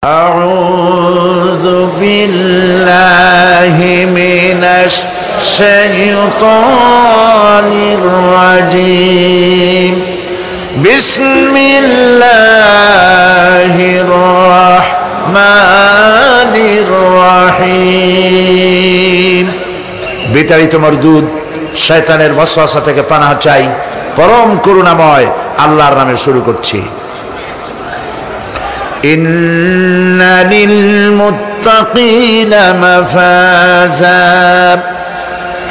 أعوذ بالله من الشيطان الرجيم بسم الله الرحمن الرحيم বিতাড়িত মরদুদ শয়তানের ওয়াসওয়াসা থেকে পানাহ চাই পরম করুণাময় আল্লাহর নামে শুরু করছি। إن للمتقين مفازا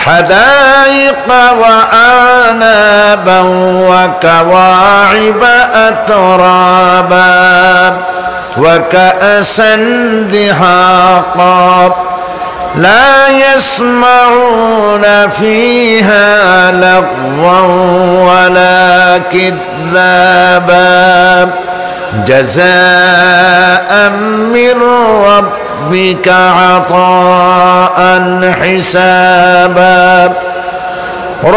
حدائق وأعنابا وكواعب أترابا وكأسا دحاقا لا يسمعون فيها لغوا ولا كذابا جزاء من ربك عطاء حسابا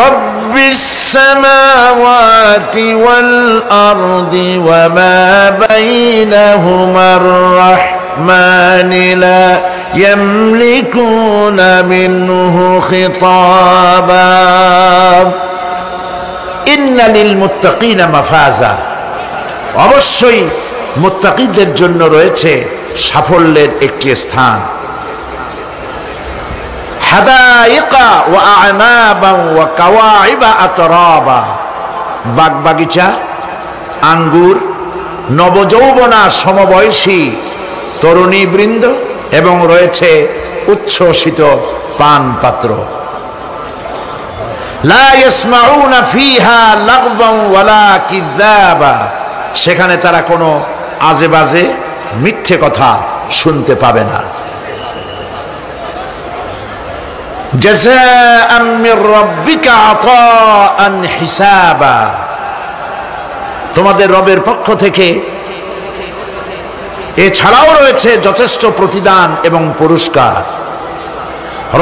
رب السماوات والأرض وما بينهما الرحمن لا يملكون منه خطابا إن للمتقين مفازا অবশ্যই মুত্তাকিদের জন্য রয়েছে সাফল্যের একটি স্থান। হাদাইকা ওয়া আ'নাবা ওয়া কাওয়াইবা আতরাবা, বাগবাগিচা, আঙ্গুর, নবযৌবনা সমবয়সী তরুণী বৃন্দ এবং রয়েছে উচ্ছ্বসিত পান পাত্র। লা ইয়াসমাউনা ফিহা লাগওয়ান ওয়ালা কিযাবা, সেখানে তারা কোনো আজে বাজে মিথ্যে কথা শুনতে পাবে না। জাযাআম মির রাব্বিকা আতাআন হিসাবা, তোমাদের রবের পক্ষ থেকে এছাড়াও রয়েছে যথেষ্ট প্রতিদান এবং পুরস্কার।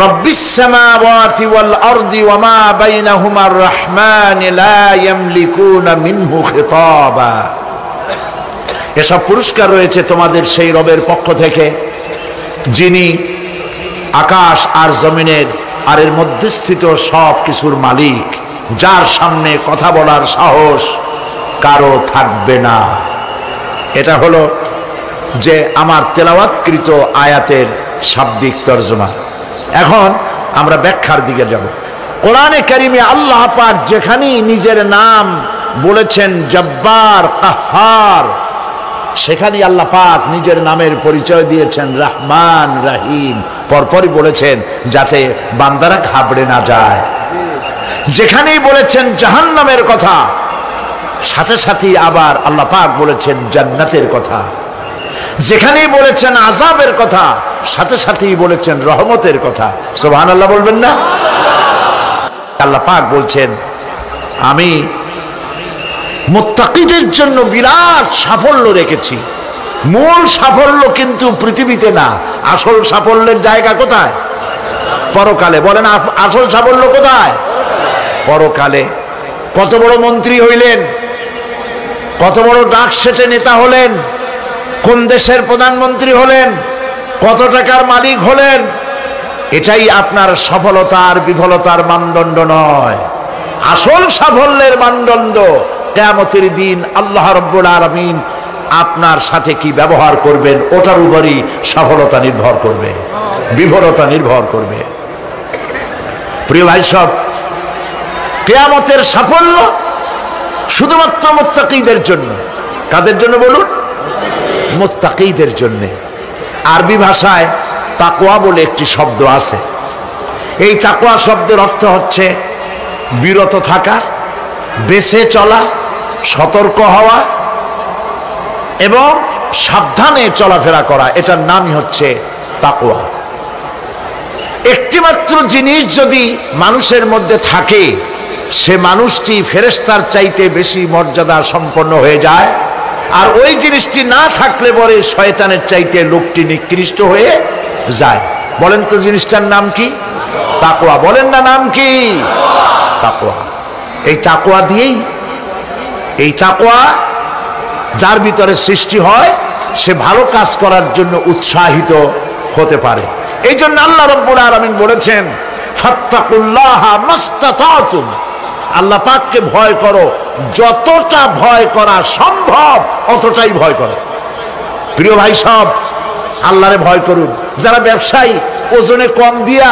রব্বিস সামাওয়াতি ওয়াল আরদি ওয়া মা বাইনাহুমার রহমান লা ইয়ামলিকুনা মিনহু খিতাবা, এসব পুরস্কার রয়েছে তোমাদের সেই রবের পক্ষ থেকে যিনি আকাশ আর জমিনের আর এর মধ্যস্থিত সব কিছুর মালিক, যার সামনে কথা বলার সাহস কারো থাকবে না। এটা হলো যে আমার তেলাওয়াতকৃত আয়াতের শাব্দিক তরজমা। এখন আমরা ব্যাখ্যার দিকে যাব। কোরআনে কারিমে আল্লাহ পাক যেখানেই নিজের নাম বলেছেন জব্বার, কাহ্হার, সেখানেই আল্লাহ পাক নিজের নামের পরিচয় দিয়েছেন রহমান, রহিম, পরপরই বলেছেন যাতে বান্দারা ঘাবড়ে না যায়। যেখানেই বলেছেন জাহান্নামের কথা, সাথে সাথেই আবার আল্লাহ পাক বলেছেন জান্নাতের কথা। যেখানেই বলেছেন আযাবের কথা, সাথে সাথেই বলেছেন রহমতের কথা। সুবহানাল্লাহ বলবেন না? আল্লাহ পাক বলছেন আমি মুত্তাকিদের জন্য বিরাট সাফল্য রেখেছি। মূল সাফল্য কিন্তু পৃথিবীতে না, আসল সাফল্যের জায়গা কোথায়? পরকালে। বলেন আসল সাফল্য কোথায়? পরকালে। কত বড় মন্ত্রী হইলেন, কত বড় ডাক সেটে নেতা হলেন, কোন দেশের প্রধানমন্ত্রী হলেন, কত টাকার মালিক হলেন, এটাই আপনার সফলতার বিফলতার মানদণ্ড নয়। আসল সাফল্যের মানদণ্ড কিয়ামতের দিন আল্লাহ রাব্বুল আলামিন আপনার সাথে কি ব্যবহার করবেন, ওটার উপরই সফলতা নির্ভর করবে, বিফলতা নির্ভর করবে। প্রিয় ভাই সব, কিয়ামতের সাফল্য শুধুমাত্র মুত্তাকিদের জন্য। কাদের জন্য বলুন? মুত্তাকিদের জন্য। আরবি ভাষায় তাকওয়া বলে একটি শব্দ আছে। এই তাকওয়া শব্দের অর্থ হচ্ছে বিরত থাকা, বেঁচে চলা, সতর্ক হওয়া এবং সাবধানে চলাফেরা করা, এটার নামই হচ্ছে তাকওয়া। একটিমাত্র জিনিস যদি মানুষের মধ্যে থাকে, সে মানুষটি ফেরেশতার চাইতে বেশি মর্যাদা সম্পন্ন হয়ে যায়। আর ওই জিনিসটি না থাকলে পরে শয়তানের চাইতে লোকটি নিকৃষ্ট হয়ে যায়। বলেন তো জিনিসটার নাম কি? তাকওয়া। বলেন না নাম কি? তাকওয়া। এই তাকওয়া দিয়েই, এই তাকওয়া যার ভিতরে সৃষ্টি হয় সে ভালো কাজ করার জন্য উৎসাহিত হতে পারে। এই জন্য আল্লাহ রাব্বুল আলামিন বলেছেন, ফাত্তাকুল্লাহা মাস্তাতাতুম, আল্লাহ পাককে ভয় করো, যতটা ভয় করা সম্ভব অতটাই ভয় করো। প্রিয় ভাই সব, আল্লাহরে ভয় করুন। যারা ব্যবসায়ী ওজনে কম দিয়া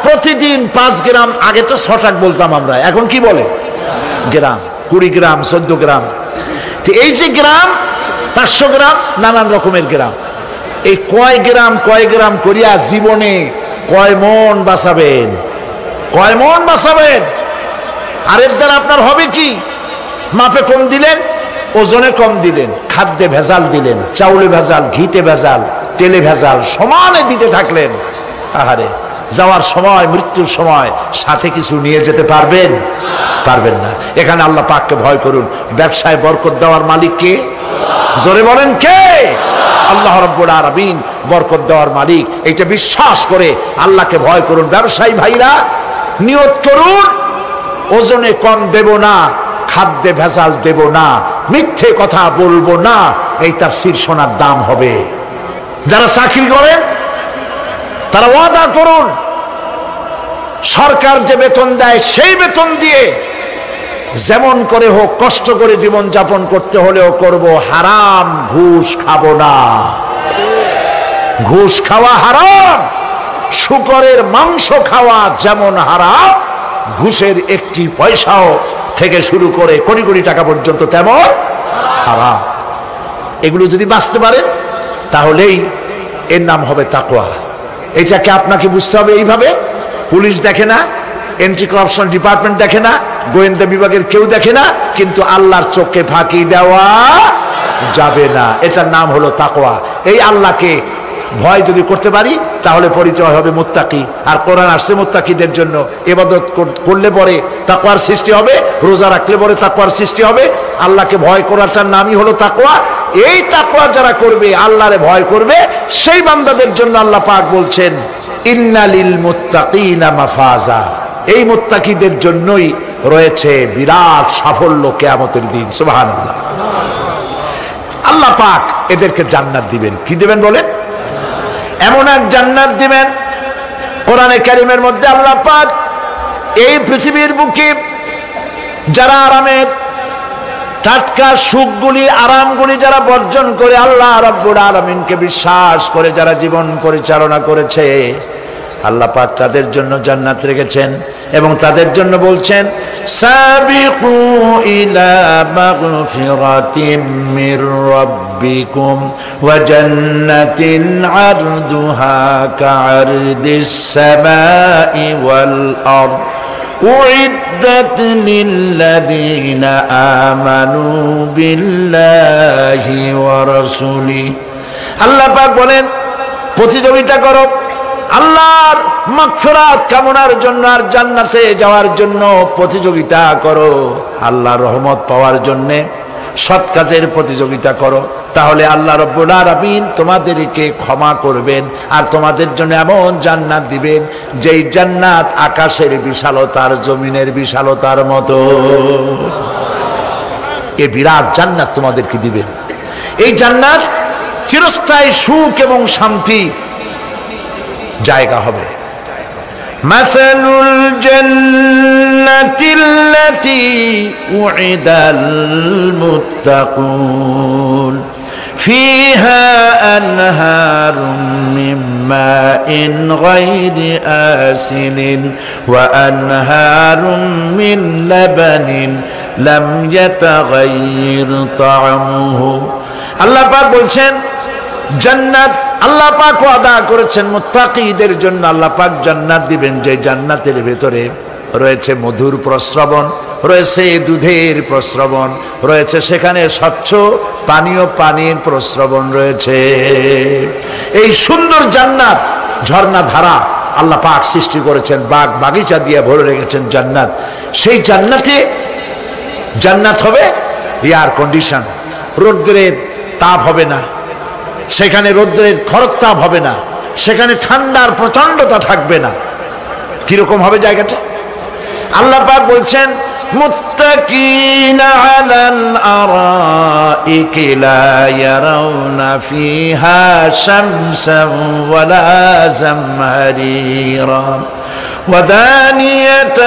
প্রতিদিন 5 গ্রাম, আগে তো 6 টাকা বলতাম আমরা, এখন কি বলে গ্রাম, 20 গ্রাম 14 গ্রাম, তো এই যে গ্রাম 500 গ্রাম নানান রকমের গ্রাম, এই কয় গ্রাম করিয়া জীবনে কয় মন বাঁচাবেন, কয় মন বাঁচাবেন? আর এর দ্বারা আপনার হবে কি? মাপে কম দিলেন, ওজনে কম দিলেন, খাদ্যে ভেজাল দিলেন, চাউলে ভেজাল, ঘিতে ভেজাল, তেলে ভেজাল, সমানে দিতে থাকলেন। আহারে, যাওয়ার সময়, মৃত্যুর সময় সাথে কিছু নিয়ে যেতে পারবেন? পারবেন না। এখানে আল্লাহ পাককে ভয় করুন। ব্যবসায় বরকত দেওয়ার মালিক কে? জোরে বলেন কে? আল্লাহ রাব্বুল আলামিন বরকত দেওয়ার মালিক। এইটা বিশ্বাস করে আল্লাহকে ভয় করুন। ব্যবসায়ী ভাইরা নিয়ত করুন, ওজনে কম দেব না, খাদ্যে ভেজাল দেব না, মিথ্যে কথা বলবো না, এই তাফসীর শোনার দাম হবে। যারা চাকরি করেন তারা ওয়াদা করুন, সরকার যে বেতন দেয় সেই বেতন দিয়ে যেমন করে হোক কষ্ট করে জীবন যাপন করতে হলেও করব, হারাম ঘুষ খাবো না। ঘুষ খাওয়া হারাম, শূকরের মাংস খাওয়া যেমন হারাম, ঘুষের একটি পয়সাও থেকে শুরু করে কোটি কোটি টাকা পর্যন্ত তেমন হারাম। এগুলো যদি বাঁচতে পারেন তাহলেই এর নাম হবে তাকওয়া। এটাকে আপনাকে বুঝতে হবে এইভাবে। পুলিশ দেখে না, এন্টি করাপশন ডিপার্টমেন্ট দেখে না, গোয়েন্দা বিভাগের কেউ দেখে না, কিন্তু আল্লাহর চোখে ফাঁকি দেওয়া যাবে না। এটার নাম হলো তাকওয়া। এই আল্লাহকে ভয় যদি করতে পারি তাহলে পরিচয় হবে মুত্তাকি। আর কোরআন আসছে মুত্তাকিদের জন্য। ইবাদত করলে পরে তাকওয়ার সৃষ্টি হবে, রোজা রাখলে পরে তাকওয়ার সৃষ্টি হবে। আল্লাহকে ভয় করাটার নামই হলো তাকওয়া। এই তাকওয়া যারা করবে, আল্লাহরে ভয় করবে, সেই বান্দাদের জন্য আল্লাহ পাক বলছেন, ইন্নালিল মুত্তাকিনা মাফাজা, এই মুত্তাকিদের জন্যই রয়েছে বিরাট সাফল্য কিয়ামতের দিন। সুবহানাল্লাহ। আল্লাহ পাক এদেরকে জান্নাত দিবেন। কি দিবেন বলেন? এমন এক জান্নাত দিবেন, কোরআনে কারীমের মধ্যে আল্লাহ পাক এই পৃথিবীর বুকে যারা আরামের টাটকা সুখগুলি, আরামগুলি যারা বর্জন করে আল্লাহ রাব্বুল আলামিনকে বিশ্বাস করে যারা জীবন পরিচালনা করেছে, আল্লাহ পাক তাদের জন্য জান্নাত রেখেছেন। এবং তাদের জন্য বলছেন, সাবিকু ইলা মাগফিরাতিম মির রাব্বিকুম ওয়া জান্নাতিন আরদুহা কাআরদিস সামাই ওয়াল আরদ উইদ্দাত লিল্লাযীনা আমানু বিল্লাহি ওয়া রাসূলিহি। আল্লাহ পাক বলেন, প্রতিযোগিতা করো আল্লাহর মাগফিরাত কামনার জন্য আর জান্নাতে যাওয়ার জন্য প্রতিযোগিতা করো। আল্লাহর রহমত পাওয়ার জন্য সৎ কাজের প্রতিযোগিতা করো, তাহলে আল্লাহ রাব্বুল আলামিন তোমাদেরকে ক্ষমা করবেন আর তোমাদের জন্য এমন জান্নাত দিবেন যেই জান্নাত আকাশের বিশালতার, জমিনের বিশালতার মতো। এই বিরাট জান্নাত তোমাদেরকে দিবেন। এই জান্নাত চিরস্থায়ী সুখ এবং শান্তি জায়গা হবে। মাসালুল জান্নাতিল্লাতী উইদাল মুত্তাকুন ফিহা আনহারুম মিন মাইন গায়রি আসিনিন ওয়া আনহারুম মিন লাবানিন লাম ইয়াতাগায়্যার তা'আমুহু। আল্লাহ পাক বলছেন, জান্নাত আল্লাহ পাক ওয়াদা করেছেন মুত্তাকিদের জন্য। আল্লাহ পাক জান্নাত দিবেন যে জান্নাতের ভেতরে রয়েছে মধুর প্রস্রবণ, রয়েছে দুধের প্রস্রবণ, রয়েছে সেখানে স্বচ্ছ পানীয় পানির প্রস্রবণ রয়েছে। এই সুন্দর জান্নাত, ঝর্ণা ধারা আল্লাহ পাক সৃষ্টি করেছেন, বাগ বাগিচা দিয়ে ভরে রেখেছেন জান্নাত। সেই জান্নাতে জান্নাত হবে এয়ার কন্ডিশন, রৌদ্রের তাপ হবে না সেখানে, রৌদ্রের খরতাপ হবে না সেখানে, ঠান্ডার প্রচন্ডতা থাকবে না। কিরকম হবে জায়গাটা? আল্লাহ পাক বলছেন, মুত্তাকিনা আলাল আরাইকি লা ইয়ারাউনা ফিহা শামসান ওয়ালা জামহারিরা ودانية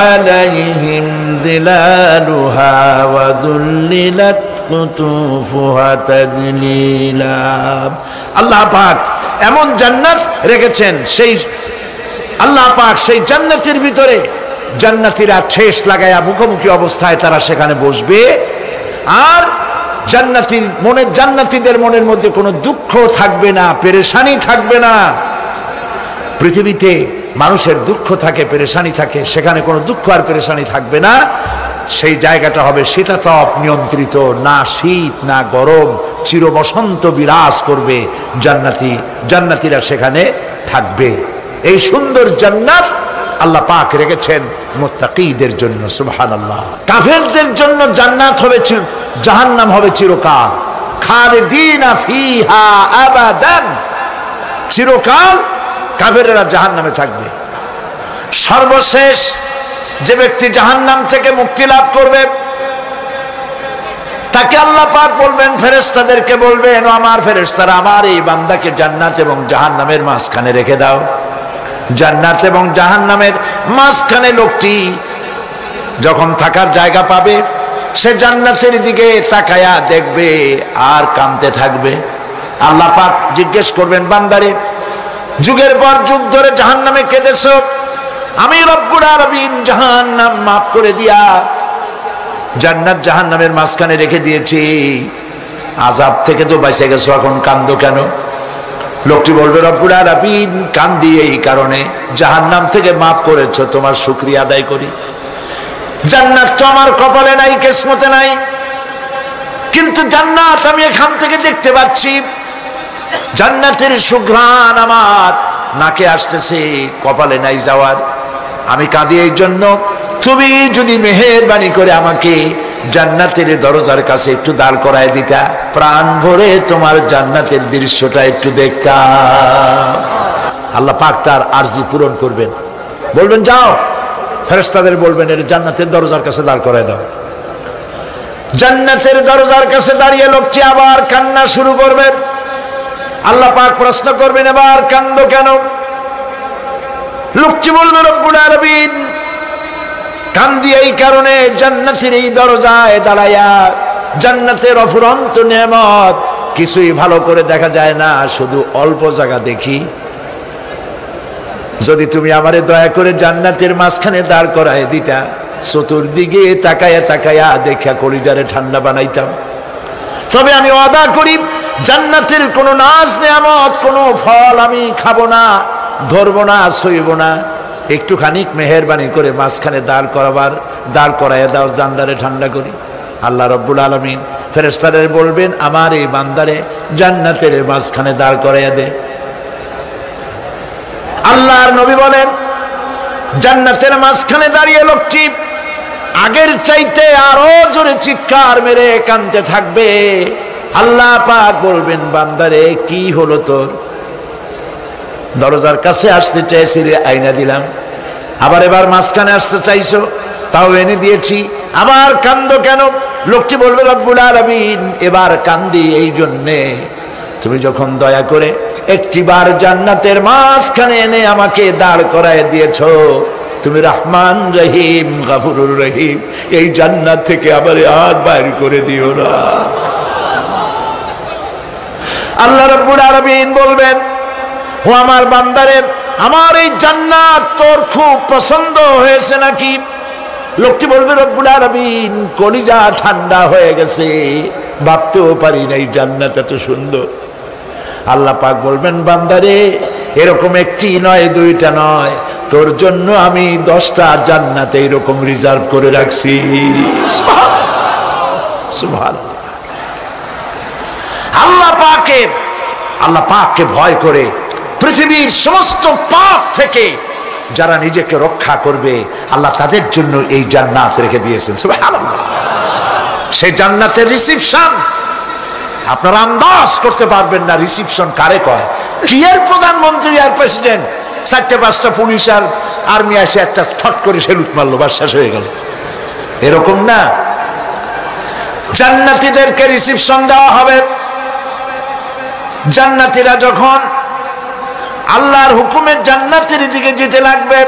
عليهم ظلالها وذللت قطوفها تذليلا আল্লাহ পাক এমন জান্নাত রেখেছেন, সেই আল্লাহ পাক সেই জান্নাতের ভিতরে জান্নাতীরা ঠেস লাগায়া মুখোমুখি অবস্থায় তারা সেখানে বসবে, আর জান্নাতীদের মনের মধ্যে কোনো দুঃখ থাকবে না, পেরেশানি থাকবে না। পৃথিবীতে মানুষের দুঃখ থাকে, পেরেশানি থাকে, সেখানে কোনো দুঃখ আর পেরেশানি থাকবে না। সেই জায়গাটা হবে শীতাতপ নিয়ন্ত্রিত, না শীত না গরম, চির বসন্ত বিরাজ করবে। জান্নাতীরা সেখানে থাকবে। এই সুন্দর জান্নাত আল্লাহ পাক রেখেছেন মুত্তাকীদের জন্য। সুবহানাল্লাহ। কাফেরদের জন্য জান্নাত হবে, জাহান্নাম হবে চিরকাল। খালিদিনা ফিহা আবাদান, চিরকাল কাফেরেরা জাহান্নামে থাকবে। সর্বশেষ যে ব্যক্তি জাহান্নাম থেকে মুক্তি লাভ করবে তাকে আল্লাহ পাক বলবেন, ফেরেশতাদেরকে বলবেন, ও আমার ফেরেশতারা, আমার এই বান্দাকে জান্নাত এবং জাহান্নামের মাঝখানে রেখে দাও। জান্নাত এবং জাহান্নামের মাঝখানে লোকটি যখন থাকার জায়গা পাবে, সে জান্নাতের দিকে তাকায়া দেখবে আর কাঁদতে থাকবে। আল্লাহ পাক জিজ্ঞেস করবেন, বান্দারে, যুগের পর যুগ ধরে জাহান্নামে কেঁদেছো, আমি রব্বুল আলামিন জাহান্নাম মাফ করে দিয়া জান্নাত জাহান্নামের মাঝখানে রেখে দিয়েছি, আযাব থেকে তো বেঁচে গেছো, এখন কান্দো কেন? লোকটি বলবে, রব্বুল আলামিন কান্দি এই কারণে, জাহান্নাম থেকে মাফ করেছো, তোমার শুকরিয়া আদায় করি। জান্নাত তো আমার কপালে নাই, কিসমতে নাই, কিন্তু জান্নাত আমি এখান থেকে দেখতে পাচ্ছি, জান্নাতের সুঘ্রাণ আমার নাকে আসতেছে, কপালে নাই যাওয়ার। আমি কাঁদি এই জন্য, তুমি যদি মেহেরবানি করে আমাকে জান্নাতের দরজার কাছে একটু দাঁড় করায় দিতা, প্রাণ ভরে তোমার জান্নাতের দৃশ্যটা একটু দেখতাম। আল্লাহ পাক তার আরজি পূরণ করবেন, বলবেন যাও, ফেরেশতাদের বলবেন এর জান্নাতের দরজার কাছে দাঁড় করায় দাও। জান্নাতের দরজার কাছে দাঁড়িয়ে লোকটি আবার কান্না শুরু করবেন। আল্লাহ পাক প্রশ্ন করবেন, এবার কান্দো কেন? লোকটি বলবে, রব্বুল আলামিন কান্দি এই কারণে, জান্নাতের এই দরজায় দাঁড়ায়া জান্নাতের অফুরন্ত নেয়ামত কিছুই ভালো করে দেখা যায় না, শুধু অল্প জায়গা দেখি। যদি তুমি আমারে দয়া করে জান্নাতের মাঝখানে দাঁড় করায় দিতা, চতুর্দিকে তাকায়া তাকায়া দেখা কলিজারে ঠান্ডা বানাইতাম। তবে আমি ওয়াদা করি, জান্নাতের কোনো নাজ নেয়ামত, কোনো ফল আমি খাবো না, ধরবো না, ছুঁইব না। একটুখানি মেহেরবানি করে মাঝখানে দাঁড় করাইয়া দাও, জান্নারে ঠান্ডা করি। আল্লাহ রব্বুল আলামিন ফেরেশতাদের বলবেন, আমার এই বান্দারে জান্নাতের মাঝখানে দাঁড় করাইয়া দে। আল্লাহর নবী বলেন, জান্নাতের মাঝখানে দাঁড়িয়ে লোকটি আগের চাইতে আরো জোরে চিৎকার মেরে কাঁদতে থাকবে। আল্লাহ পাক বলবেন, বান্দারে কি হলো তোর? দরজার কাছে আসতে চাইছিলে, আইনা দিলাম। এবার মাঝখানে আসতে চাইছো, তাও এনে দিয়েছি, আবার কান্দো কেন? লোকটি বলবে, রব্বুল আলামিন এবার কান্দি এই জন্যে, তুমি যখন দয়া করে একটিবার জান্নাতের মাঝখানে এনে আমাকে দাঁড় করায় দিয়েছো, তুমি রহমান রহিম গফুরুর রহিম, এই জান্নাত থেকে আবার আর বাইর করে দিও না। আল্লাহ রাব্বুল আলামিন বলবেন, ও আমার বান্দারে, আমার এই জান্নাত তোর খুব পছন্দ হয়েছে নাকি? লোকটি বলবে, রব্বুল আলামিন কলিজা ঠান্ডা হয়ে গেছে, ভাবতেও পারি না এই জান্নাত এত সুন্দর। আল্লাহ পাক বলবেন, বান্দারে এরকম একটি নয়, দুইটা নয়, তোর জন্য আমি 10টা জান্নাত এরকম রিজার্ভ করে রাখছি। সুবহানাল্লাহ। আল্লাহ পাককে ভয় করে পৃথিবীর সমস্ত পাপ থেকে যারা নিজেকে রক্ষা করবে, আল্লাহ তাদের জন্য এই জান্নাত রেখে দিয়েছেন। সুবহানাল্লাহ। সেই জান্নাতের রিসিপশন আপনারা আন্দাজ করতে পারবেন না, রিসিপশন কারে কয়। কি এর প্রধানমন্ত্রী আর প্রেসিডেন্ট, 4টা 5টা পুলিশ আর আর্মি আসে, একটা ফট করে সেলুট মারলো, বা শেষ হয়ে গেল। এরকম না, জান্নাতীদেরকে রিসিপশন দেওয়া হবে। জান্নাতীরা যখন আল্লাহর হুকুমে জান্নাতের দিকে যেতে লাগবে,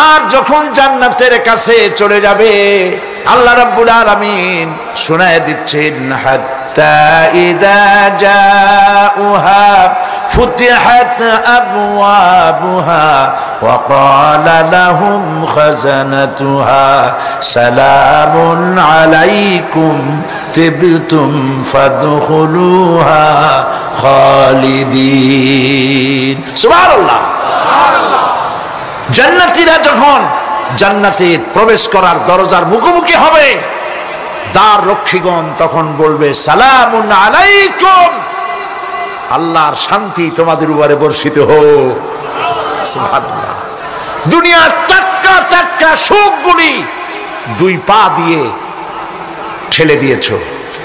আর যখন জান্নাতের কাছে চলে যাবে, আল্লাহ রাব্বুল আলামিন শোনায় দিচ্ছেন, হাত্তা ইযা জাউহা ফুতিহাত আবওয়াবুহা ওয়া ক্বালা লাহুম খাজানাতুহা সালামুন আলাইকুম তিবতুম ফাদখুলুহা খালিদিন। সুবহানাল্লাহ। জান্নাতীরা যখন জান্নাতে প্রবেশ করার দরজার মুখোমুখি হবে, দ্বার রক্ষীগণ তখন বলবে, সালামুন আলাইকুম, আল্লাহর শান্তি তোমাদের উপরে বর্ষিত হোক। সুবহানাল্লাহ। দুনিয়ার টাটকা টাটকা সুখগুলি দুই পা দিয়ে ঠেলে দিয়েছো,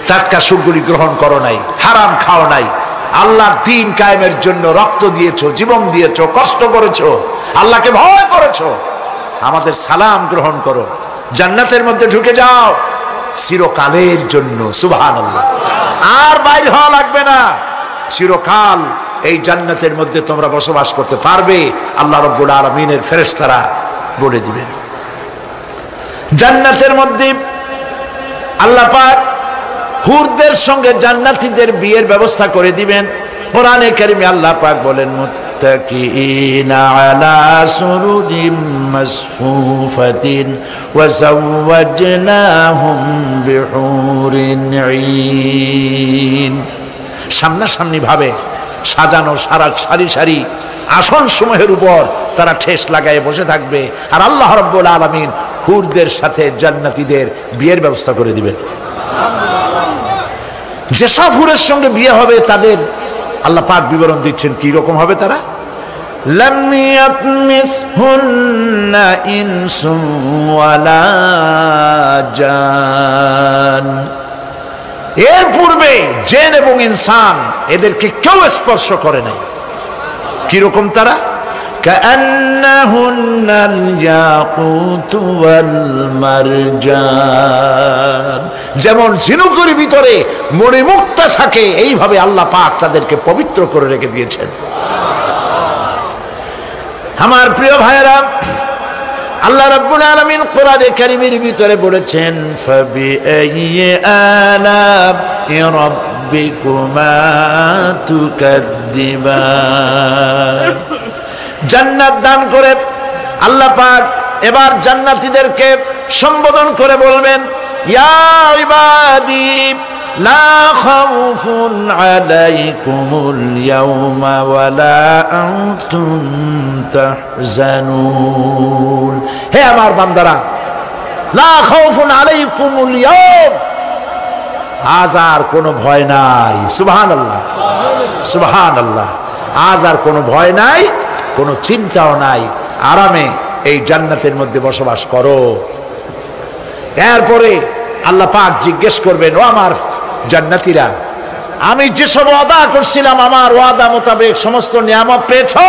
টাটকা সুখগুলি গ্রহণ করো নাই, হারাম খাও নাই, আল্লাহর দ্বীন কায়েমের জন্য রক্ত দিয়েছো, জীবন দিয়েছো, কষ্ট করেছো, আল্লাহকে ভয় করেছো। আমাদের সালাম গ্রহণ করো, জান্নাতের মধ্যে ঢুকে যাও চিরকালের জন্য। সুবহানাল্লাহ। আর বাইরে হওয়া লাগবে না, চিরকাল এই জান্নাতের মধ্যে তোমরা বসবাস করতে পারবে, আল্লাহ রাব্বুল আলামিনের ফেরেশতারা বলে দিবেন। জান্নাতের মধ্যে আল্লাহ পাক হুরদের সঙ্গে জান্নাতীদের বিয়ের ব্যবস্থা করে দিবেন। কোরআনে কারিমে আল্লাহ পাক বলেন, মুত্তাকিইনা আলা সুরুরিম মাসফুফাতিন ওয়া যাওয়াজনাহুম বিহুরিন ঈন। সামনাসামনি ভাবে সাজানো সারি সারি আসন সমূহের উপর তারা ঠেস লাগায় বসে থাকবে, আর আল্লাহ রাব্বুল আলামিন হুরদের সাথে জান্নাতীদের বিয়ের ব্যবস্থা করে দিবেন। যেসব হুরের সঙ্গে বিয়ে হবে তাদের আল্লাহ পাক বিবরণ দিচ্ছেন কি রকম হবে তারা। লাম ইয়াতমিসহুন্না ইনসুন ওয়ালা জান, এর পূর্বে জিন এবং ইনসান এদেরকে কেউ স্পর্শ করে নাই। কি রকম তারা? কাআন্নাহুন্নাল ইয়াকুতু ওয়াল মারজান, যেমন ঝিনুকের ভিতরে মণিমুক্তা থাকে, এইভাবে আল্লাহ পাক তাদেরকে পবিত্র করে রেখে দিয়েছেন। আমার প্রিয় ভাইরা, আল্লাহ রাব্বুল আলামিন কোরআনে কারীমের ভিতরে বলেছেন, ফাবিআইয়ি আলা'i রাব্বিকুমা তুকাদ্দিবান। জান্নাত দান করে আল্লাহ পাক এবার জান্নাতীদেরকে সম্বোধন করে বলবেন, ইয়া ইবাদি লা খাউফুন আলাইকুমুল ইয়াওমা ওয়ালা আনতুম তাহজানুন। হে আমার বান্দারা, লা খাউফুন আলাইকুমুল ইয়াওম, আজ আর কোনো ভয় নাই। সুবহানাল্লাহ, সুবহানাল্লাহ। আজ আর কোনো ভয় নাই, কোনো চিন্তাও নাই, আরামে এই জান্নাতের মধ্যে বসবাস করো। এরপরে আল্লাহ পাক জিজ্ঞেস করবেন, ও আমার জান্নাতীরা, আমি যেসব ওয়াদা করছিলাম আমার ওয়াদা মোতাবেক সমস্ত নিয়ামত পেয়েছো?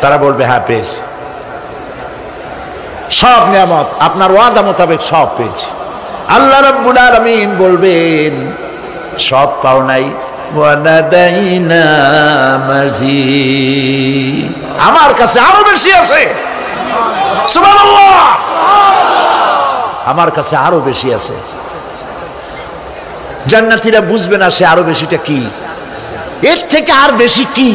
তারা বলবে, হ্যাঁ পেয়েছি, সব নিয়ামত আপনার ওয়াদা মোতাবেক সব পেয়েছি। আল্লাহ রাব্বুল আলামিন বলবেন, সব পাও নাই, ওয়ালাদাইনা মাজিদ, আমার কাছে আরো বেশি আছে। সুবহানাল্লাহ, আমার কাছে আরো বেশি আছে। জান্নাতীরা বুঝবে না সে আরো বেশিটা কি, এর থেকে আর বেশি কি।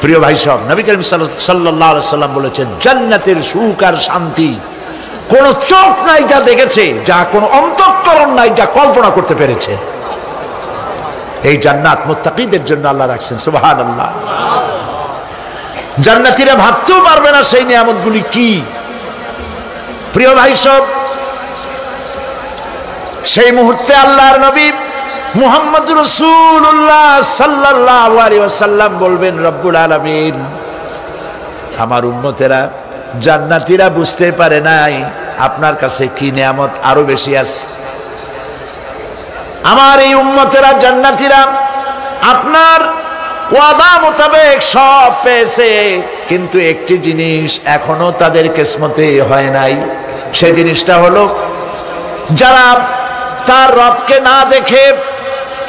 প্রিয় ভাই সব, নবী করিম সাল্লাল্লাহু আলাইহি সাল্লাম বলেছেন, জান্নাতের সুখ আর শান্তি কোন চোখ নাই যা দেখেছে, যা কোন অন্তঃকরণ নাই যা কল্পনা করতে পেরেছে। এই জান্নাত মুত্তাকিদের জন্য আল্লাহ রাখছেন। সুবহানাল্লাহ। জান্নাতীরা ভাবতেও পারবে না সেই নিয়ামতগুলি কি। প্রিয় ভাই সব, সেই মুহূর্তে আল্লাহর নবী মুহাম্মদুর রাসূলুল্লাহ সাল্লাল্লাহু আলাইহি ওয়াসাল্লাম বলবেন, রব্বুল আলামিন, আমার উম্মতেরা জান্নাতীরা বুঝতে পারে নাই আপনার কাছে কি নিয়ামত আরো বেশি আছে। আমার এই উম্মতেরা জান্নাতীরা আপনার ওয়াদা মোতাবেক সব পেয়েছে, কিন্তু একটি জিনিস এখনো তাদের কিসমতে হয় নাই। সেই জিনিসটা হলো, যারা তার রবকে না দেখে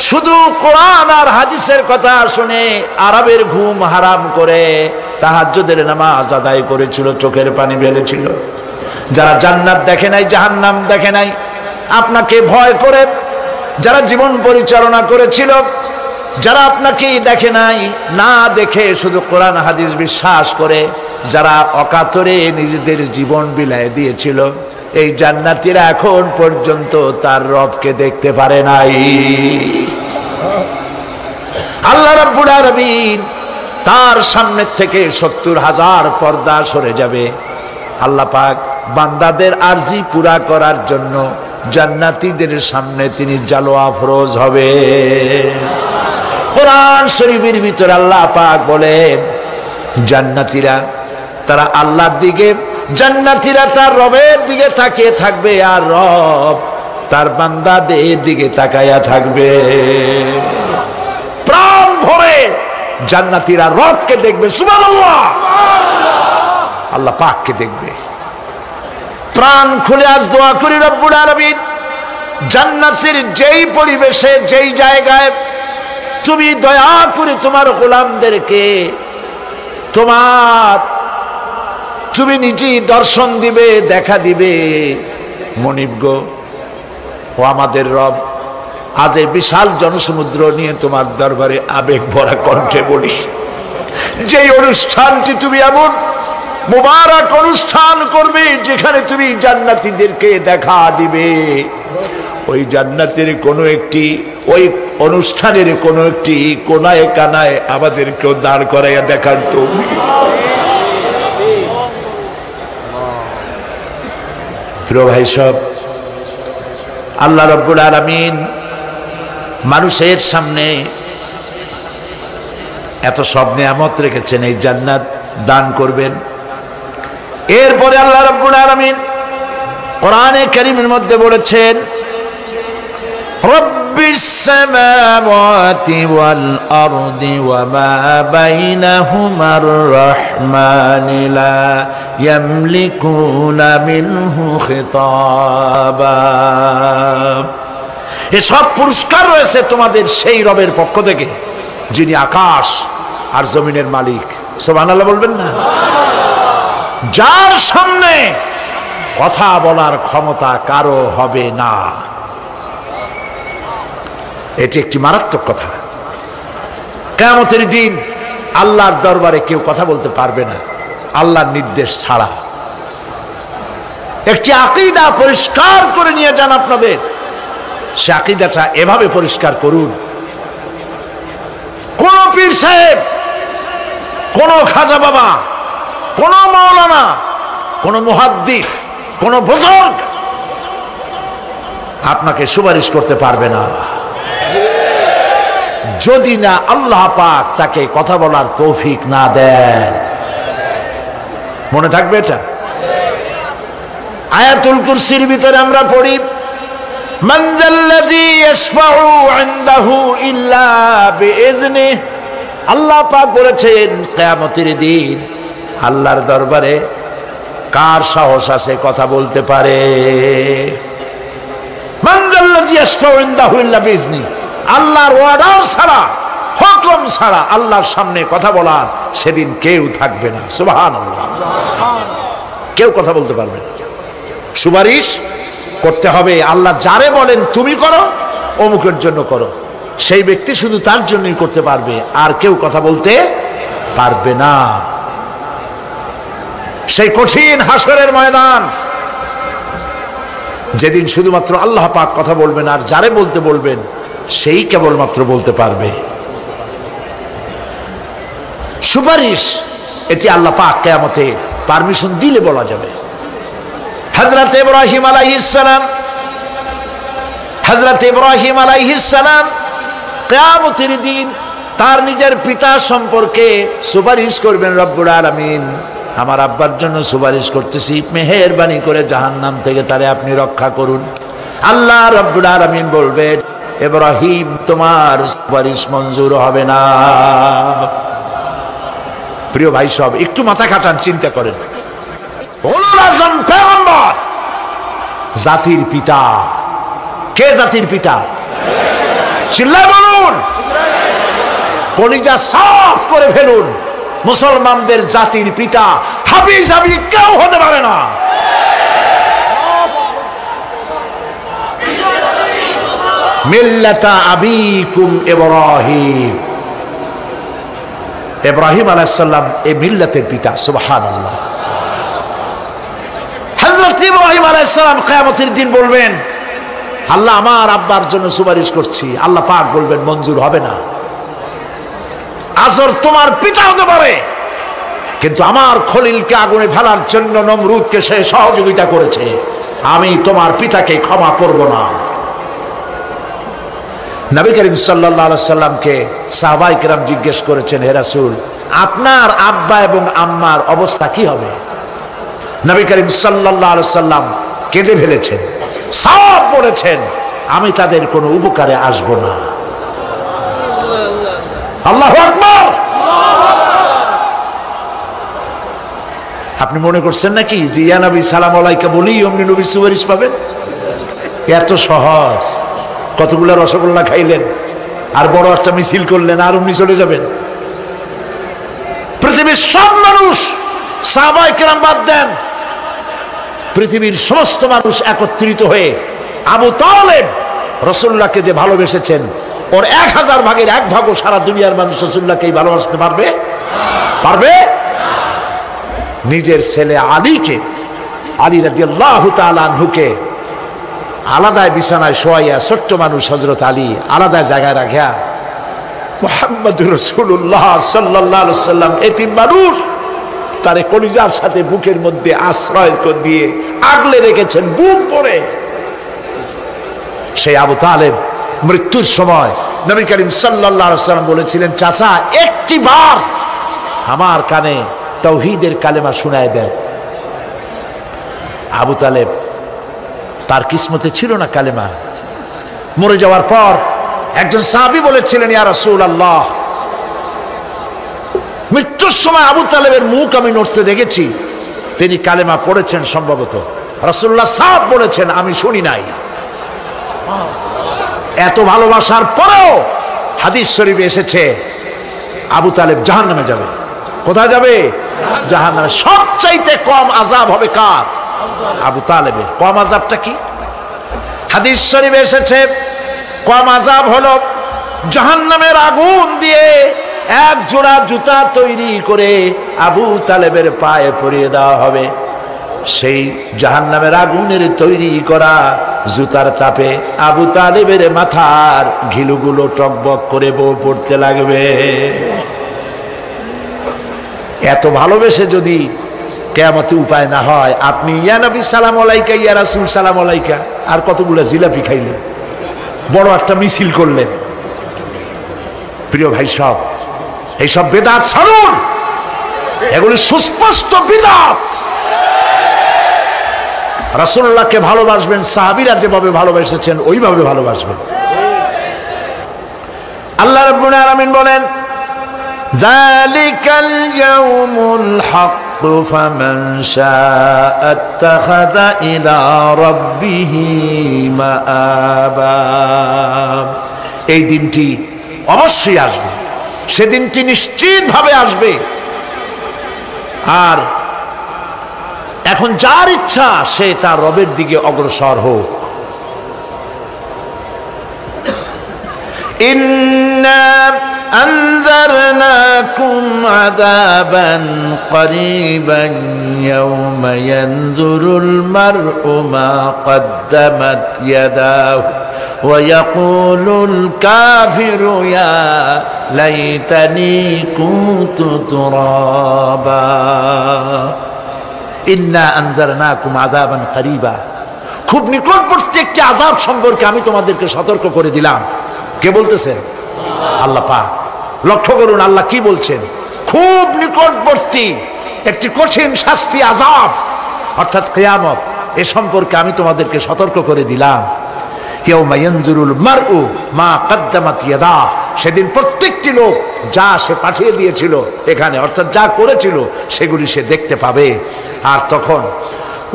শুধু কোরআন আর হাদিসের কথা শুনে আরবের ঘুম হারাম করে তাহাজ্জুদের নামাজ আদায় করেছিল, চোখের পানি ফেলেছিল, যারা জান্নাত দেখে নাই, জাহান্নাম দেখে নাই, আপনাকে ভয় করে যারা জীবন পরিচালনা করেছিল, যারা আপনাকে দেখে নাই, না দেখে শুধু কোরআন হাদিস বিশ্বাস করে যারা অকাতরে নিজেদের জীবন বিলায় দিয়েছিল, এই জান্নাতীরা এখন পর্যন্ত তার রবকে দেখতে পারে নাই। আল্লাহ রাব্বুল আলামিন তার সামনে থেকে ৭০,০০০ পর্দা সরে যাবে। আল্লাহ পাক বান্দাদের আরজি পুরা করার জন্য জান্নাতীদের সামনে তিনি জালোয়া ফরোজ হবে। কোরআন শরীফের ভিতরে আল্লাহ পাক বলেন, জান্নাতীরা তারা আল্লাহর দিকে, জান্নাতীরা তার রবের দিকে তাকিয়ে থাকবে, আর রব তার বান্দাদের দিকে তাকায়া থাকবে। প্রাণ ভরে জান্নাতীরা রবকে দেখবে, সুবহানাল্লাহ, আল্লাহ পাককে দেখবে। প্রাণ খুলে আজ দোয়া করি রব্বুল আলামিন, জান্নাতের যেই পরিবেশে, যেই জায়গায় তুমি দয়া করে তোমার গোলামদেরকে তুমি নিজেই দর্শন দিবে, দেখা দিবে। মনিব গো, ও আমাদের রব, আজ এই বিশাল জনসমুদ্র নিয়ে তোমার দরবারে আবেগ ভরা কণ্ঠে বলি, যেই অনুষ্ঠানটি তুমি এমন মুবারক অনুষ্ঠান করবে যেখানে তুমি জান্নাতীদেরকে দেখা দিবে, ওই জান্নাতের কোনো একটি, ওই অনুষ্ঠানের কোনো একটি কোনায় কানায় আমাদেরকেও দাঁড় করাইয়া দেখার তৌফিক। প্রিয় ভাই সব, আল্লাহ রাব্বুল আলামিন মানুষের সামনে এত সব নিয়ামত রেখেছেন, এই জান্নাত দান করবেন। এরপরে আল্লাহ রাব্বুল আলামিন কোরআনে কারীমের মধ্যে বলেছেন, রব্বিস সামাওয়াতি ওয়াল আরদি ওয়া মা বাইনাহুমার রাহমানি লা ইয়ামলিকুনা মিনহু খিতাবা। এসব পুরস্কার রয়েছে তোমাদের সেই রবের পক্ষ থেকে যিনি আকাশ আর জমিনের মালিক। সুবহানাল্লাহ বলবেন না? যার সামনে কথা বলার ক্ষমতা কারো হবে না। এটি একটি মারাত্মক কথা। কিয়ামতের দিন আল্লাহর দরবারে কেউ কথা বলতে পারবে না আল্লাহর নির্দেশ ছাড়া। একটি আকীদা পরিষ্কার করে নিয়ে যান আপনাদের, সে আকীদাটা এভাবে পরিষ্কার করুন, কোন পীর সাহেব, কোন খাজা বাবা, কোন মাওলানা, কোন মুহাদ্দিস, কোন বুজুর্গ আপনাকে সুপারিশ করতে পারবে না যদি না আল্লাহ পাক তাকে কথা বলার তৌফিক না দেন। মনে থাকবে এটা। আয়াতুল কুরসির ভিতরে আমরা পড়ি, মান যাল্লাযী ইয়াশফাউ ইনদাহু ইল্লা বিইজনিহি। আল্লাহ পাক বলেছেন কিয়ামতের দিন আল্লাহর দরবারে কার সাহস আছে কথা বলতে পারে? মান যাল্লাযী ইয়াশফাউ ইনদাহু ইল্লা বিইজনিহি। আল্লাহর অর্ডার ছাড়া, হুকুম ছাড়া আল্লাহর সামনে কথা বলার সেদিন কেউ থাকবে না। সুবহানাল্লাহ। কেউ কথা বলতে পারবে না। সুপারিশ করতে হবে আল্লাহ যারে বলেন তুমি করো, অমুকের জন্য করো, সেই ব্যক্তি শুধু তার জন্যই করতে পারবে, আর কেউ কথা বলতে পারবে না। সেই কঠিন হাসরের ময়দান, যেদিন শুধুমাত্র আল্লাহ পাক কথা বলবেন, আর যারে বলতে বলবেন সেই কেবলমাত্র বলতে পারবে। সুপারিশ এটি আল্লাহ পাক কিয়ামতে পারমিশন দিলে বলা যাবে। হযরত ইব্রাহিম আলাইহিস সালাম কিয়ামতের দিন তার নিজের পিতা সম্পর্কে সুপারিশ করবেন, রব্বুল আলামিন আমার আব্বার জন্য সুপারিশ করতেছি, মেহেরবানি করে জাহান্নাম থেকে তারে আপনি রক্ষা করুন। আল্লাহ রব্বুল আলামিন বলবেন, ইব্রাহিম তোমার সুপারিশ মঞ্জুর হবে না। প্রিয় ভাই সব, একটু মাথা খাটান, চিন্তা করেন। উলুল আযম পয়গম্বর জাতির পিতা। কে জাতির পিতা? চিল্লায় বলুন, কলিজা সাফ করে ফেলুন। মুসলমানদের জাতির পিতা হাফিজ হাবিব কেউ হতে পারে না। মিল্লাতা আবিকুম ইব্রাহিম, ইব্রাহিম আলাইহিস সালাম এই মিল্লাতের পিতা। সুবহানাল্লাহ। হযরত ইব্রাহিম আলাইহিস সালাম কিয়ামতের দিন বলবেন, আল্লাহ আমার আব্বার জন্য সুপারিশ করছি। আল্লাহ পাক বলবেন মঞ্জুর হবে না। আজর তোমার পিতা হতে পারে, কিন্তু আমার খলিলকে আগুনে ফেলার জন্য নমরুদকে সে সহযোগিতা করেছে, আমি তোমার পিতাকে ক্ষমা করব না। নবী করিম সাল্লাল্লাহু আলাইহি সাল্লামকে সাহাবায়ে কেরাম জিজ্ঞেস করেছেন, হে রাসূল, আপনার আব্বা এবং আম্মার অবস্থা কি হবে? নবী করিম সাল্লাল্লাহু আলাইহি সাল্লাম কেঁদে ফেলেছেন, সব বলেছেন, আমি তাদের কোনো উপকারে আসব না। আল্লাহু আকবার। আপনি মনে করছেন নাকি যে ইয়া নবী সালাম আলাইকা বলি অমনি নবী সুপারিশ পাবেন? এত সহজ। কতগুলা রসগোল্লা খাইলেন আর বড় একটা মিছিল করলেন আর অমনি চলে যাবেন? পৃথিবীর সব মানুষ, সাহাবায়ে কেরাম বাদ দেন, পৃথিবীর সমস্ত মানুষ একত্রিত হয়ে আবু তালেব রাসূলুল্লাহকে যে ভালোবেসেছেন, ওর 1000 ভাগের 1 ভাগও সারা দুনিয়ার মানুষ রাসূলুল্লাহকেই ভালোবাসতে পারবে? পারবে? নিজের ছেলে আলীকে, আলী রাদিয়াল্লাহু তাআলা আনহুকে আলাদা বিছানায় শোয়াইয়া, ছোট্ট মানুষ হযরত আলী আলাদা জায়গায় রাখিয়া মুহাম্মদুর রাসূলুল্লাহ সাল্লাল্লাহু আলাইহি সাল্লাম এতিম মানুষ তারে কলিজার সাথে বুকের মধ্যে আশ্রয় দিয়ে আগলে রেখেছেন বুক ভরে। সেই আবু তালেব মৃত্যুর সময় নবী করিম সাল্লাল্লাহু আলাইহি সাল্লাম বলেছিলেন, চাচা একটি বার আমার কানে তাওহীদের কালেমা শোনায় দেন। আবু তালেব তার কিসমতে ছিল না কালেমা। মরে যাওয়ার পর একজন সাহাবী বলেছিলেন, ইয়া রাসূলুল্লাহ, মৃত্যুর সময় আবু তালেবের মুখ আমি নড়তে দেখেছি, তিনি কালেমা পড়েছেন সম্ভবত। রাসূলুল্লাহ সাহেব বলেছেন, আমি শুনি নাই। এত ভালোবাসার পরেও হাদিস শরীফে এসেছে আবু তালেব জাহান্নামে যাবে। কোথায় যাবে? জাহান্নামে। সবচাইতে কম আযাব হবে কার? আবু তালেবের। কম আযাবটা কি? হাদিস শরীফে এসেছে কম আযাব হলো জাহান্নামের আগুন দিয়ে এক জোড়া জুতা তৈরি করে আবু তালেবের পায়ে পরিয়ে দেওয়া হবে। সেই জাহান্নামের আগুনের তৈরি করা জুতার তাপে আবু তালেবের মাথার ঘিলুগুলো টকবক করে বউ পড়তে লাগবে। এত ভালোবেসে যদি কিয়ামতে উপায় না হয়, আপনি ইয়া নবী সালাম আলাইকা, ইয়া রাসূল সালাম আলাইকা, আর কতগুলো জিলাপি খাইলেন, বড় একটা মিছিল করলেন। প্রিয় ভাই সব, এইসব বেদাত ছাড়ুন, এগুলি সুস্পষ্ট বিদআত। রাসূলুল্লাহকে ভালোবাসবেন, সাহাবীরা যেভাবে ভালোবেসেছেন ওইভাবে ভালোবাসবেন। আল্লাহ রাব্বুল আলামিন বলেন, যালিকাল ইয়াউমুল হক ফামান শাআ আত্তাখাযা ইলা রাব্বিহি মাআবা। এই দিনটি অবশ্যই আসবে, সেদিনটি নিশ্চিতভাবে আসবে। আর এখন যার ইচ্ছা সে তার রবের দিকে অগ্রসর হোক। ইন্না আনজারনাকুম আযাবান করিবান ইয়াওমা ইয়ানজুরুল মার'উ মা কদ্দামাত ইয়াদাহু ওয়া ইয়াকুলুল কাফিরু ইয়া লাইতানি কুনতু তুরাবা। ইন্না আনজারনাকুম আযাবান করিবা, খুব নিকটবর্তী একটি আযাব সম্পর্কে আমি তোমাদেরকে সতর্ক করে দিলাম। কে বলতেছেন? আল্লাহ পাক। লক্ষ্য করুন আল্লাহ কি বলছেন, খুব নিকটবর্তী একটি কঠিন শাস্তি, আযাব অর্থাৎ কিয়ামত, এ সম্পর্কে আমি তোমাদেরকে সতর্ক করে দিলাম। ইয়াউমা ইয়ানজুরুল মার'উ মা কদ্দামাত ইয়াদাহু, সেদিন প্রত্যেকটি লোক যা সে পাঠিয়ে দিয়েছিল এখানে, অর্থাৎ যা করেছিল সেগুলি সে দেখতে পাবে। আর তখন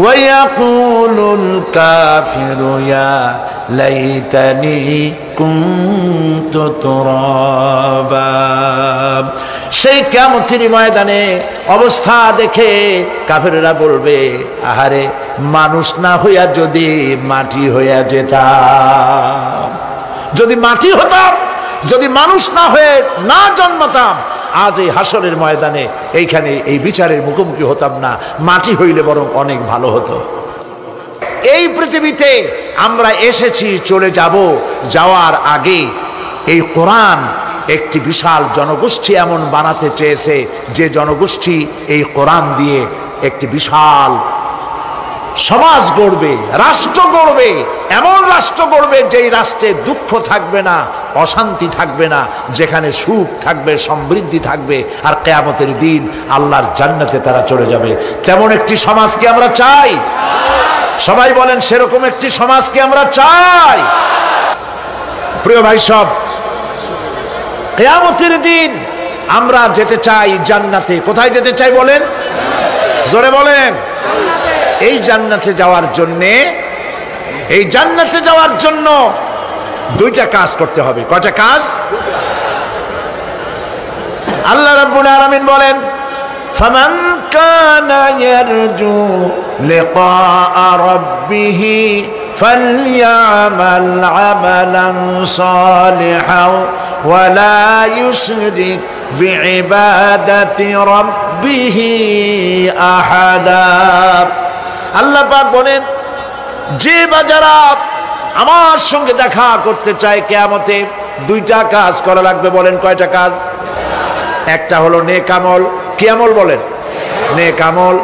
ওয়ায়াকুলুল কাফিরু ইয়া লাইতানি কুনতু তুরাবা। সেই কিয়ামতের ময়দানে অবস্থা দেখে কাফেররা বলবে, আহারে মানুষ না হইয়া যদি মাটি হইয়া যেতাম, যদি মাটি হতাম, যদি মানুষ না হয়ে না জন্মতাম, আজ এই হাসরের ময়দানে এইখানে এই বিচারের মুখোমুখি হতাম না, মাটি হইলে বরং অনেক ভালো হতো। এই পৃথিবীতে আমরা এসেছি, চলে যাব, যাওয়ার আগে এই কোরআন একটি বিশাল জনগোষ্ঠী এমন বানাতে চেয়েছে যে জনগোষ্ঠী এই কোরআন দিয়ে একটি বিশাল সমাজ গড়বে, রাষ্ট্র গড়বে, এমন রাষ্ট্র গড়বে যেই রাষ্ট্রে দুঃখ থাকবে না, অশান্তি থাকবে না, যেখানে সুখ থাকবে, সমৃদ্ধি থাকবে, আর কিয়ামতের দিন আল্লাহর জান্নাতে তারা চলে যাবে। তেমন একটি সমাজকে আমরা চাই। সবাই বলেন সেরকম একটি সমাজকে আমরা চাই। প্রিয় ভাই সব, কিয়ামতের দিন আমরা যেতে চাই জান্নাতে। কোথায় যেতে চাই বলেন? জোরে বলেন। এই জান্নাতে যাওয়ার জন্যে, এই জান্নাতে যাওয়ার জন্য দুইটা কাজ করতে হবে। কয়টা কাজ? আল্লাহ রাব্বুল আলামিন বলেন, ফামান কানা ইয়ারজু লিকাআ রাব্বিহি ফালইয়ামাল আমালান সালিহান ওয়া লা ইউশরিক বিইবাদাতি রাব্বিহি আহাদা। আল্লাহ পাক বলেন, যে বাজারা আমার সঙ্গে দেখা করতে চায় কিয়ামতে, দুইটা কাজ করা লাগবে। বলেন কয়টা কাজ? একটা হলো নেক আমল। কি আমল বলেন? নেক আমল।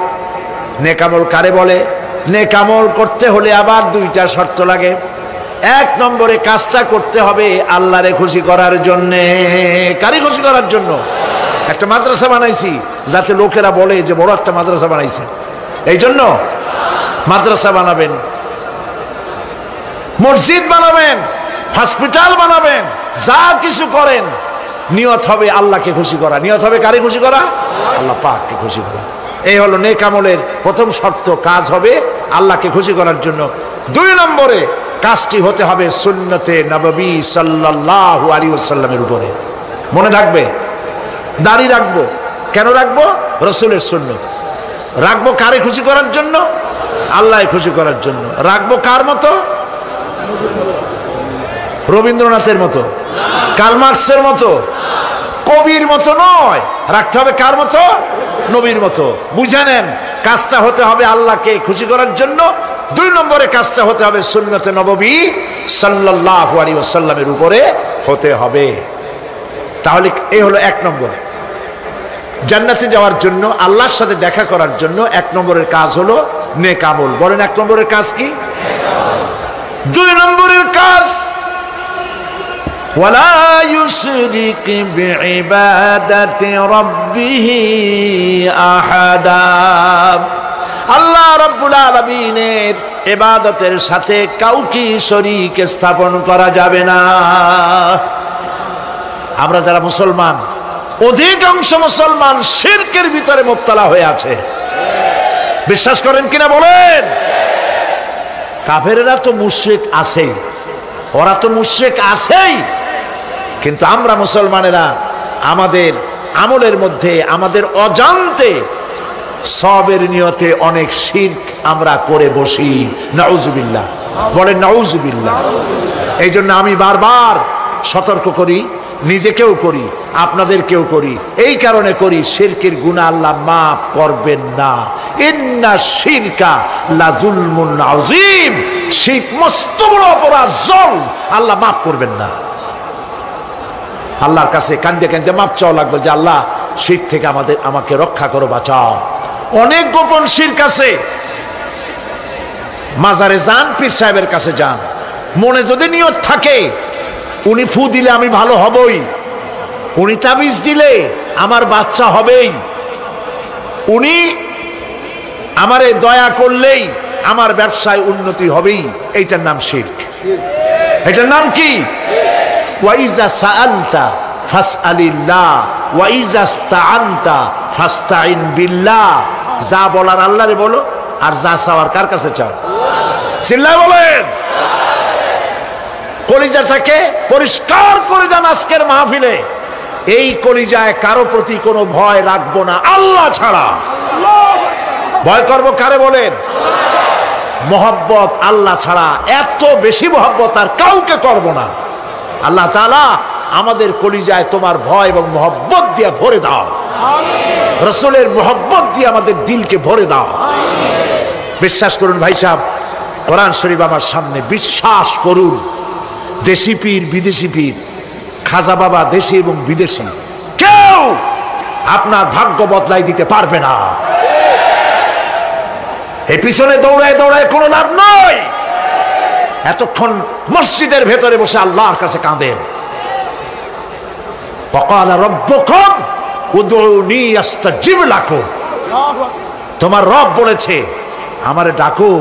নেক আমল কারে বলে? নেক আমল করতে হলে আবার দুইটা শর্ত লাগে। এক নম্বরে কাজটা করতে হবে আল্লাহরে খুশি করার জন্যে। কারে খুশি করার জন্য? একটা মাদ্রাসা বানাইছি যাতে লোকেরা বলে যে বড় একটা মাদ্রাসা বানাইছে, এই জন্য মাদ্রাসা বানাবেন, মসজিদ বানাবেন, হসপিটাল বানাবেন, যা কিছু করেন নিয়ত হবে আল্লাহকে খুশি করা। নিয়ত হবে কারে খুশি করা? আল্লাহ পাককে খুশি করা। এই হলো নেক আমলের প্রথম শর্ত। কাজ হবে আল্লাহকে খুশি করার জন্য। দুই নম্বরে কাজটি হতে হবে সুন্নতে নববী সাল্লাল্লাহু আলাইহি ওয়াসাল্লামের উপরে। মনে থাকবে, দাড়ি রাখবো। কেন রাখবো? রাসূলের সুন্নত। রাখবো কারে খুশি করার জন্য? আল্লাহকে খুশি করার জন্য। রাখবো কার মতো? রবীন্দ্রনাথের মতো, কার্ল মার্কসের মতো, কবির মতো নয়। রাখতে হবে কার মতো? নবীর মতো। বুঝে নেন, কাজটা হতে হবে আল্লাহকে খুশি করার জন্য। দুই নম্বরে কাজটা হতে হবে সুন্নতে নববী সাল্লাল্লাহু আলাইহি ওয়াসাল্লামের উপরে হতে হবে। তাহলে এই হলো এক নম্বর। জান্নাতে যাওয়ার জন্য, আল্লাহর সাথে দেখা করার জন্য এক নম্বরের কাজ হলো নেক আমল। বলেন এক নম্বরের কাজ কি? দুই নম্বরের কাজ ওয়ালা ইউশরিক বিইবাদাতি রাব্বিহি আহাদা। আল্লাহ রাব্বুল আলামিনের ইবাদতের সাথে কাউকে শরীক স্থাপন করা যাবে না। আমরা যারা মুসলমান, অধিকাংশ মুসলমান শিরকের ভিতরে মুবতালা হয়ে আছে। বিশ্বাস করেন কিনা বলেন? কাফেরেরা তো মুশরিক আছেই, ওরা তো মুশরিক আছেই, কিন্তু আমরা মুসলমানেরা আমাদের আমলের মধ্যে, আমাদের অজান্তে সবের নিয়তে অনেক শিরক আমরা করে বসি। নাউজুবিল্লাহ। বলেন নাউজুবিল্লাহ। এই জন্য আমি বারবার সতর্ক করি, নিজেকেও করি, আপনাদেরকেও করি। এই কারণে করি, শিরকের গুনাহ আল্লাহ মাফ করবেন না। ইন্না শিরকা লাযুলমুন আযীম। শিরক মস্ত বড় অপরাধ, জুলম, আল্লাহ মাফ করবেন না। আল্লাহর কাছে কান্দে কান্দে মাফ চাওয়া লাগবে যে আল্লাহ শিরক থেকে আমাকে রক্ষা করো, বাঁচাও। অনেক গোপন শিরক আছে। মাজারে যান, পীর সাহেবের কাছে যান, মনে যদি নিয়ত থাকে উনি ফু দিলে আমি ভালো হবই, উনি তাবিজ দিলে আমার বাচ্চা হবেই, উনি আমারে দয়া করলেই আমার ব্যবসায় উন্নতি হবেই, এইটার নাম শিরক। এটার নাম কি? ওয়াইজা সাআলতা ফাসআলিল্লাহ ওয়াইজা ইসতাআনতা ফাসতাইন বিল্লাহ। যা বলার আল্লাহরে বলো, আর যা চাওয়ার কার কাছে চাও? চিল্লায় বলেন। কলিজাটাকে পরিষ্কার করে যান আজকের মাহফিলে। এই কলিজায় কারো প্রতি কোনো ভয় রাখবো না আল্লাহ ছাড়া। ভয় করবো কারে বলেন? মহব্বত আল্লাহ ছাড়া, এত বেশি মহব্বত আর কাউকে করব না। আল্লাহ তাআলা আমাদের কলিজায় তোমার ভয় এবং মহব্বত দিয়ে ভরে দাও। রাসূলের মহব্বত দিয়ে আমাদের দিলকে ভরে দাও। বিশ্বাস করুন ভাই সাহেব, কোরআন শরীফ আমার সামনে, বিশ্বাস করুন, দেশি পীর বিদেশি পীর, খাজা বাবা দেশি এবং বিদেশি, কেউ আপনার ভাগ্য বদলাই দিতে পারবে না। এই পিছনে দৌড়ায় দৌড়ায় কোনো লাভ নয়। এতক্ষণ মসজিদের ভেতরে বসে আল্লাহর কাছে কাঁদেন। ওয়াকালা রাব্বুকুম উদউনি আস্তাজিব লাকুম। তোমার রব বলেছে আমারে ডাকো,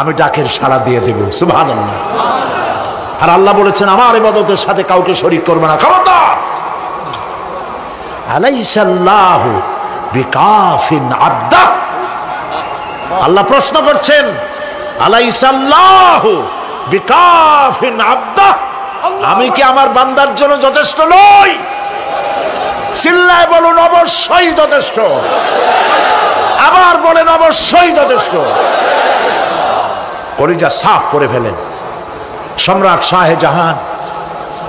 আমি ডাকের সাড়া দিয়ে দেব। সুবহানাল্লাহ। আর আল্লাহ বলেছেন আমার ইবাদতের সাথে কাউকে শরীক করবে না। খবরদার। আলাইসাল্লাহু বিকাফিন আবদা। আল্লাহ প্রশ্ন করছেন, আলাইসাল্লাহু বিকাফিন আবদা, আমি কি আমার বান্দার জন্য যথেষ্ট নই? চিল্লায় বলুন অবশ্যই যথেষ্ট। আবার বলেন অবশ্যই যথেষ্ট। কলিজা সাফ করে ফেলেন। সম্রাট শাহজাহান,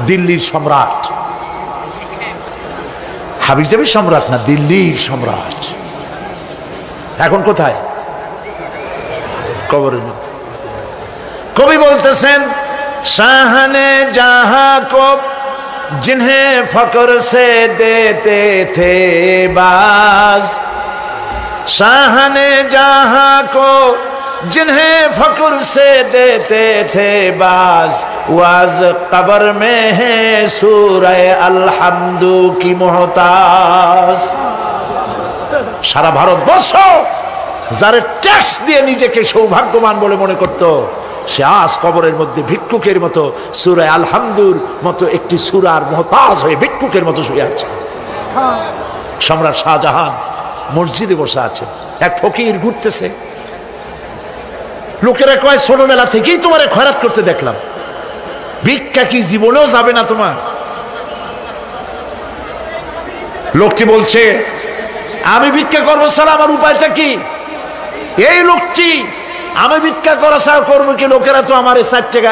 দিল্লির সম্রাট, হাবিজাবি সম্রাট না, দিল্লির সম্রাট। এখন কোথায়? কবরের মধ্যে। কবি বলতেছেন, শাহনে জাহাঁ কো जिन्हें फकर से देते थे बाज, शाहने जहां को जिन्हें फकर से देते थे बाज, वाज कब्र में है सूरह अलहम्दु की मोहताज। সারা ভারতবর্ষ যারা ট্যাক্স দিয়ে নিজেকে সৌভাগ্যবান বলে মনে করত, সে আজ কবরের মধ্যে ভিক্ষুকের মতো সূরা আলহামদুর মতো একটি সূরার মুহতাজ হয়ে ভিক্ষুকের মতো শুয়ে আছে। সম্রাট শাহজাহান মসজিদে বসে আছে, এক ফকির ঘুরতেছে। লোকেরা কয় ছোটবেলা থেকেই তোমার খয়রাত করতে দেখলাম, ভিক্ষা কি জীবনেও যাবে না তোমার? লোকটি বলছে আমি ভিক্ষা করবো ছাড়া আমার উপায়টা কি? এই লোকটি আমি ভিক্ষা করা ছাড়া করবো কি? লোকেরা তো আমার 60 টাকা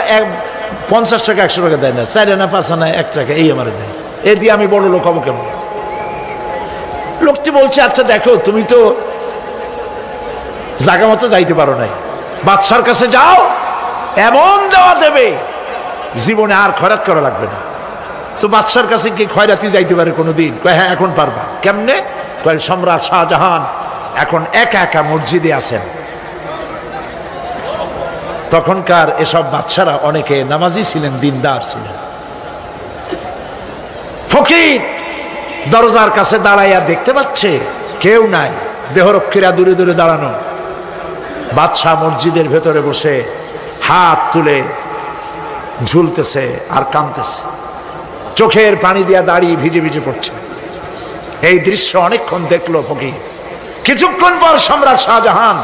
50 টাকা 100 টাকা দেয় না, 4 আনা 5 আনা 1 টাকা এই আমার দেয়, এ দিয়ে আমি বড় লোক হবো কেমন? লোকটি বলছে আচ্ছা দেখো, তুমি তো জায়গা মতো যাইতে পারো নাই, বাদশার কাছে যাও, এমন দেওয়া দেবে জীবনে আর খয়রাত করা লাগবে না। তো বাদশার কাছে কি খয়রাতি যাইতে পারে কোনোদিন? কয় হ্যাঁ এখন পারবা। কেমনে? কয় সম্রাট শাহজাহান এখন একা একা মসজিদে আছেন। তখনকার এসব বাদশারা অনেকে নামাজি ছিলেন, দিনদার ছিলেন। ফকির দরজার কাছে দাঁড়াইয়া দেখতে পাচ্ছে কেউ নাই, দেহরক্ষীরা দূরে দূরে দাঁড়ানো। বাদশাহ মসজিদের ভেতরে বসে হাত তুলে ঝুলতেছে আর কাঁদতেছে, চোখের পানি দিয়া দাঁড়িয়ে ভিজে ভিজে পড়ছে। এই দৃশ্য অনেকক্ষণ দেখলো ফকির। কিছুক্ষণ পর সম্রাট শাহজাহান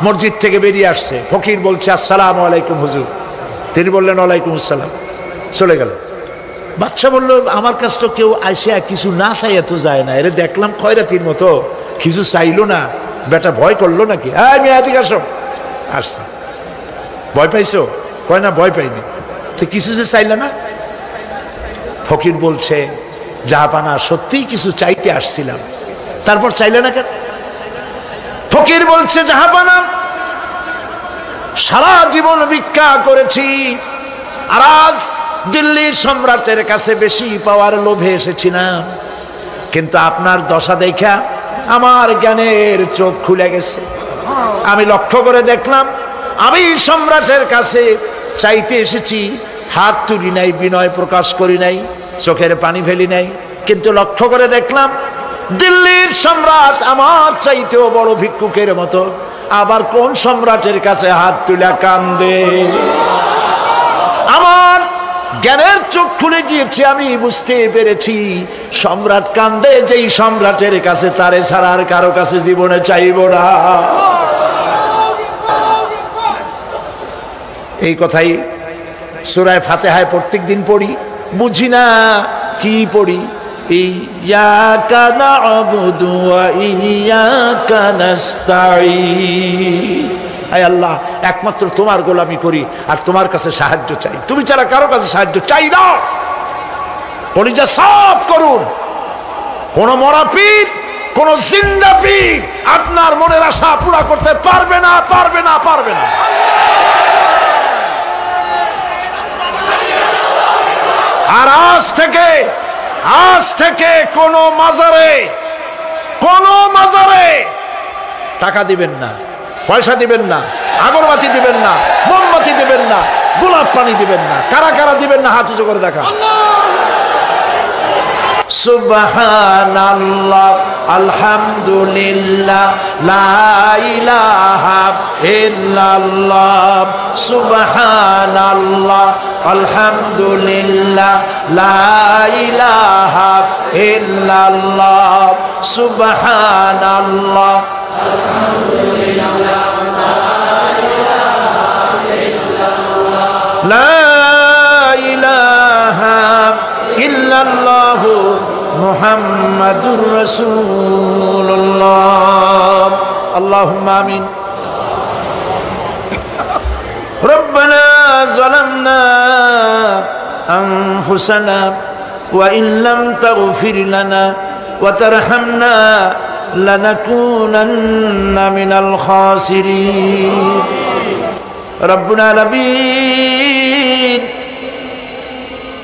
মসজিদ থেকে বেরিয়ে আসছে। ফকির বলছে আসসালামু আলাইকুম হুজুর। তিনি বললেন ওয়ালাইকুম আসসালাম, চলে গেল। বাদশা বলল আমার কাছে তো কেউ আইসা কিছু না চাইয়া তো যায় না, এরে দেখলাম খয়রাতির মতো কিছু চাইলো না, বেটা ভয় করলো নাকি? হ্যাঁ মেয়ে এদিকে আসো। আসছে। ভয় পাইছো? কয় না ভয় পাইনি। তো কিছু যে চাইলে না? ফকির বলছে জাহাপানা সত্যিই কিছু চাইতে আসছিলাম, তারপর চাইলে না কেন? ফকির বলছে জাহাপানা সারা জীবন ভিক্ষা করেছি, আর আজ দিল্লির সম্রাটের কাছে বেশি পাওয়ার লোভে এসেছি না, কিন্তু আপনার দশা দেখা আমার জ্ঞানের চোখ খুলে গেছে। আমি লক্ষ্য করে দেখলাম আমি সম্রাটের কাছে চাইতে এসেছি, হাত তুলি নাই, বিনয় প্রকাশ করি নাই, চোখের পানি ফেলি নাই, কিন্তু লক্ষ্য করে দেখলাম দিল্লির সম্রাট আমার চাইতেও বড় ভিক্ষুকের মতো। আবার কোন সম্রাটের কাছে হাত তুলে কান্দে? আমার জ্ঞানের চোখ খুলে গিয়েছে, আমি বুঝতে পেরেছি সম্রাট কান্দে যেই সম্রাটের কাছে, তারে ছাড়া আর কারো কাছে জীবনে চাইব না। এই কথাই সূরা ফাতিহায় প্রত্যেকদিন পড়ি, বুঝি না কি পড়ি। ইয়াকা না'বুদু ওয়া ইয়াকা নাস্তাঈন। আয় আল্লাহ, একমাত্র তোমার গোলামি করি আর তোমার কাছে সাহায্য চাই, তুমি ছাড়া কারো কাছে সাহায্য চাই না। কলিজা সাফ করুন। কোন মরা পীর, কোন জিন্দা পীর আপনার মনের আশা পুরা করতে পারবে না, পারবে না, পারবে না। আর আজ থেকে কোন মাজারে টাকা দিবেন না, পয়সা দিবেন না, আগরবাতি দিবেন না, মোমবাতি দিবেন না, গোলাপ পানি দিবেন না। কারা কারা দিবেন না হাত উঁচু করে দেখা। সুবহানাল্লাহ, আলহামদুলিল্লাহ, লা ইলাহা ইল্লাল্লাহ। সুবহানাল্লাহ, আলহামদুলিল্লাহ, লা ইলাহা ইল্লাল্লাহ। সুবহানাল্লাহ, লা ইলাহা ইল্লাল্লাহ, মুহাম্মাদুর রাসূলুল্লাহ। আল্লাহুম্মা আমিন। রব্বানা যালামনা আনফুসানা ওয়া ইন লাম তাগফির লানা ওয়া তারহামনা লানাকুনান্না মিনাল খাসিরিন। রব্বুল আলামিন,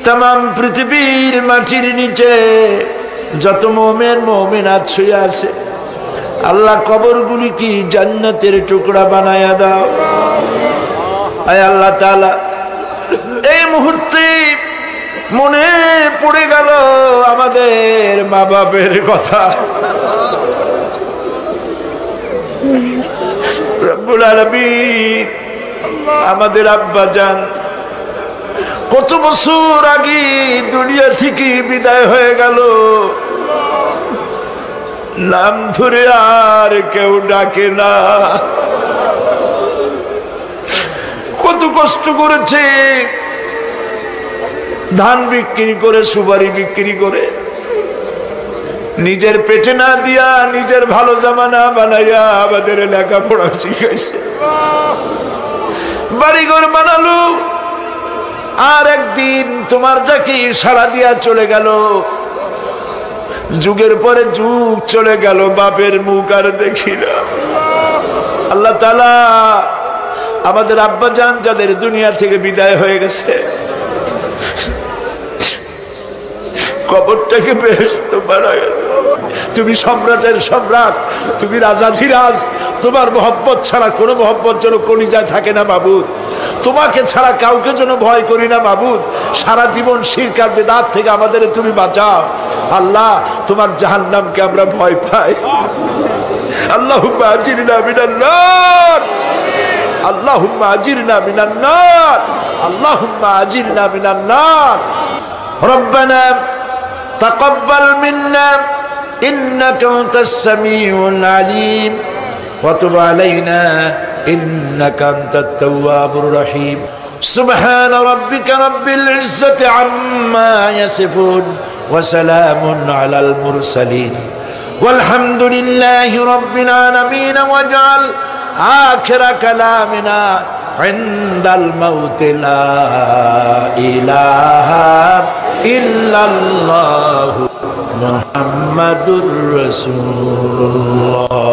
तमाम पृथ्वीर माटिर नीचे যত মুমিন মুমিনাত শুয়ে আছে আল্লাহ কবরগুলি কি জান্নাতের টুকরা বানায়া দাও। আয় আল্লাহ তাআলা, এই মুহূর্তে মনে পড়ে গেল আমাদের মা বাবার কথা। রব্বুল আলামিন, আমাদের আব্বা জান কত বছর আগে দুনিয়া থেকে বিদায় হয়ে গেল, নাম ধরে আর কেউ ডাকে না। কত কষ্ট করেছে, ধান বিক্রি করে, সুপারি বিক্রি করে, নিজের পেটে না দিয়া নিজের ভালো জামা না বানাইয়া আমাদের লেখাপড়া শিখাইছে, বাড়িঘর বানালো। আর একদিন তোমার ডাকে সাড়া দিয়া চলে গেল। যুগের পরে যুগ চলে গেল, বাপের মুখ আর দেখি না। আল্লাহ তাআলা, আমাদের আব্বা জান যাদের দুনিয়া থেকে বিদায় হয়ে গেছে, কবরটাকে বেহেশত বানায়। তুমি সম্রাটের সম্রাট, তুমি রাজাধিরাজ, তোমার মহব্বত ছাড়া কোনো মহব্বত যেন কলিজায় থাকে না মাবুদ। তোমাকে ছাড়া কাউকে যেন ভয় করি না মাবুদ। সারা জীবন শিরক আর বিদআত থেকে আমাদের তুমি বাঁচাও আল্লাহ। তোমার জাহান্নামকে আমরা ভয় পাই। আল্লাহুম্মা আজিরনা মিনান নার, আল্লাহুম্মা আজিরনা মিনান নার, আল্লাহুম্মা আজিরনা মিনান নার। রব্বানা তাকাব্বাল মিন্না ইন্নাকা আনতাস সামিউল আলিম ওয়া তুব আলাইনা إنك أنت التواب الرحيم. سبحان ربك رب العزة عما يصفون وسلام على المرسلين والحمد لله رب العالمين. واجعل آخر كلامنا عند الموت لا إله إلا الله محمد رسول الله.